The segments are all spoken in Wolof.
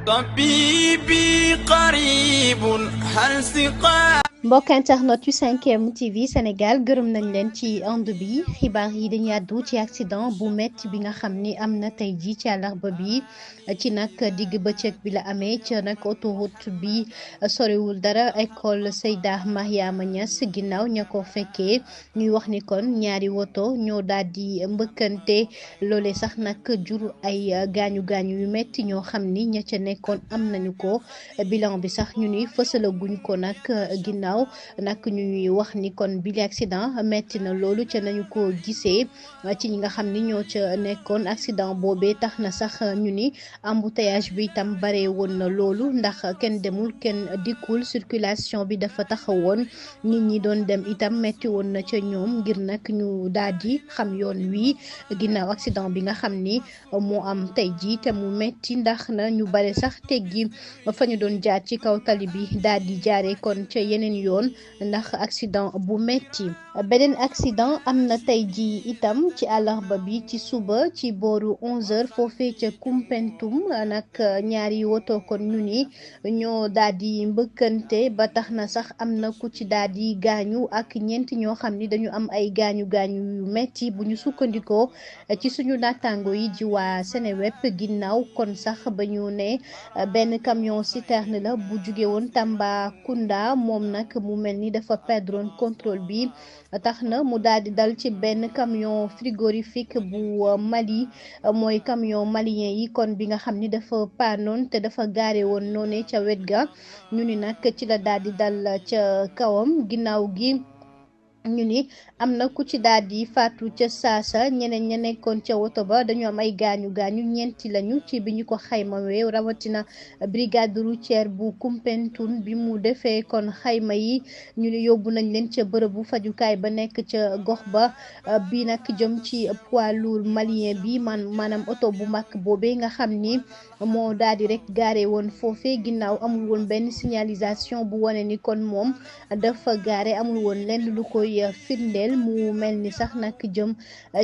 طبيبي قريب هل سقا mbokk internet yu 5M TV Sénégal gërëm nañ leen ci ànd bi xibaar yi dañuy àddu ci accident bu metti bi nga xam ni am na tey ji ci àllarba bi ci nag digg bëccëg bi la amee ci nag autoroute bi soriwul dara école Seyda Mariama Niass ginnaaw ña ko fekkee ñuy wax ni kon ñaari woto ñoo daal di mbëkkante loole sax nag jur ay gaañu gaañu yu metti ñoo xam ni ña ca nekkoon am nañu ko bilan bi sax ñu ni fësalaguñ ko nag ginnaaw nag ñuy wax ni kon bile accident metti na loolu ca nañu ko gisee ci ñi nga xam ni ñoo ca nekkoon accident boobee tax na sax ñu ni embouteillage bi itam bare woon na loolu ndax kenn demul kenn dikkul circulation bi dafa taxawoon nit ñi doon dem itam metti woon na ca ñoom ngir nag ñu daal di xam yoon wi ginnaaw accident bi nga xam ni moo am tey ji te mu metti ndax na ñu bare sax teggi fa ñu doon jaar ci kaw tali bi daal di jaare kon ca yeneen yoon ndax accident bu metti beneen accident am na tey ji itam ci àllarba bi ci suba ci booru 11h foofee ca Koumpentoum nag ñaari woto kon ñu ni ñoo daal di mbëkkante ba tax na sax am na ku ci daal di gaañu ak ñeent ñoo xam ni dañu am ay gaañu gaañu yu metti bu ñu sukkandikoo ci suñu naataango yi di waa Seneweb ginnaaw kon sax ba ñu ne benn camion citerne la bu jóge woon Tambacounda moom nag mu mel ni dafa perdre contrôle bi tax na mu daal di dal ci benn camion frigorifique bu Mali mooy camion malien yi kon bi nga xam ni dafa paanoon te dafa gaare woon noone ca wet ga ñu ni nag ci la daal di dal ca kawam ginnaaw gi ñu ni am na ku ci daal di faatu ca saasa ñeneen ña nekkoon ca woto ba dañu am ay gaañu gaañu ñeenti lañu ci bi ñu ko xaymawee rawatina brigade routière bu Koumpentoum bi mu defee kon xayma yi ñu ni yóbbu nañ leen ca bërëbu fajukaay ba nekk ca gox ba bi nag jëm ci poids lourd malien bi maanaam oto bu mag boobee nga xam ni moo daal di rek gaare woon foofee ginnaaw amul woon benn signalisation bu wane ni kon moom dafa gaare amul woon lenn lu koy firndeel mu mel ni sax nag jëm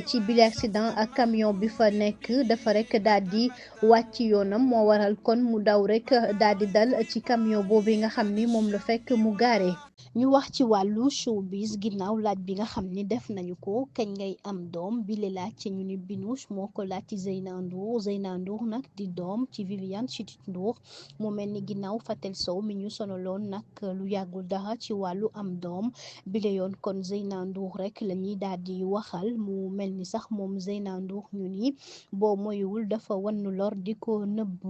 ci bile accident ak camion bi fa nekk dafa rek daal di wàcc yoonam moo waral kon mu daw rek daal di dal ci camion boobu nga xam ni moom la fekk mu gaare. ñu wax ci wàllu showbiz ginnaaw laaj bi nga xam ni def nañu ko kañ ngay am doom bile laaj ci ñu ni Binouche moo ko laaj ci Zeyna Ndour nag di doom ci Viviane Chidid Ndour mu mel ni ginnaaw Fatel Sow mi ñu sonaloon nag lu yàggul dara ci wàllu am doom bile yoon kon Zeyna Ndour rek la ñuy daal di waxal mu mel ni sax moom Zeyna Ndour ñu ni boo moywul dafa wannu lor di ko nëbb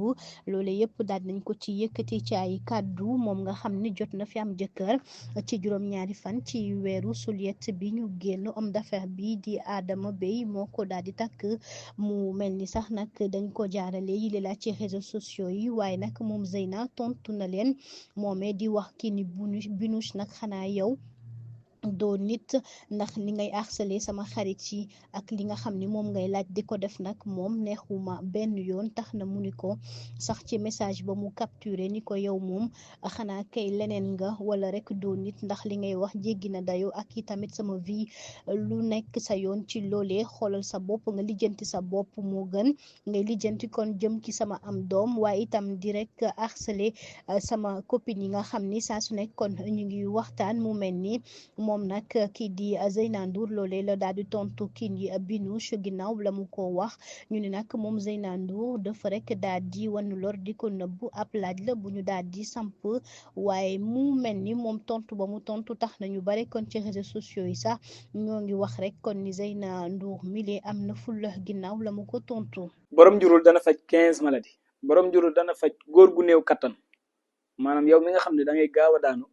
loole yëpp daal nañ ko ci yëkkati ci ay kàddu moom nga xam ni jot na fi am jëkkër ci juróom-ñaari fan ci weeru suliet bi ñu génn homme d'affaires bi di Adama Bey moo ko daal di takk mu mel ni sax nag dañ ko jaarale yi la ci réseaux sociaux yi waaye nag moom Zeyna tontu na leen moomee di wax kii ni Binouche nag xanaa yow doo nit ndax li ngay harceler sama xarit yi ak li nga xam ni moom ngay laaj di ko def nag moom neexuma benn yoon tax na mu ni ko sax ci message ba mu capturé ni ko yow moom xanaa kay leneen nga wala rek doo nit ndax li ngay wax jéggi na dayo ak i tamit sama vie lu nekk sa yoon ci loolee xoolal sa bopp nga lijjanti sa bopp moo gën ngay lijjanti kon jëm ci sama am doom waaye itam di rek harceler sama copine yi nga xam ni saa su nekk kon ñu ngi waxtaan mu mel ni moom nag kii di Zeyna Ndour loolee la daal di tontu kii di Binouche ginnaaw la mu ko wax ñu ne nag moom Zeyna Ndour dafa rek daal di wan lor di ko nëbbu ab laaj la bu ñu daal di samp waaye mu mel ni moom tontu ba mu tontu tax na ñu bare kon ci réseaux sociaux yi sax ñoo ngi wax rek kon ni Zeyna Ndour mile am na fulla ginnaaw la mu ko tontu. borom njurul dana faj 15 maladies borom njurul dana faj góor gu néew kattan maanaam yow mi nga xam ne da ngay gaaw a daanu.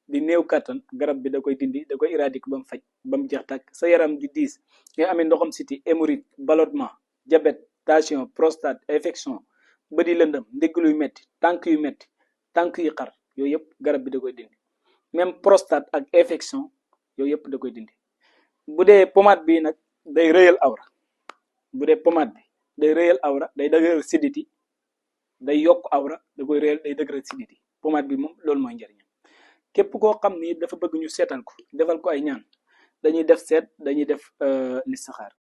di néew kattan garab bi da koy dindi da koy éradiquer ba mu faj ba mu jeex tàkk sa yaram di diis nga amee ndoxam siti hémorroïde ballonnement diabète tension prostate infection bëdi lëndëm ndigg luy metti tànk yu metti tànk yu xar yooyu yëpp garab bi da koy dindi même prostate ak infection yooyu yëpp da koy dindi bu dee pommade bi nag day rëyal awra bu dee pommade bi day rëyal awra day dëgëral siditi day yokk awra da koy rëyal day dëgëral siditi pommade bi moom loolu mooy njëriñam képp koo xam ni dafa bëgg ñu seetal ko defal ko ay ñaan dañuy def seet dañuy def listixaar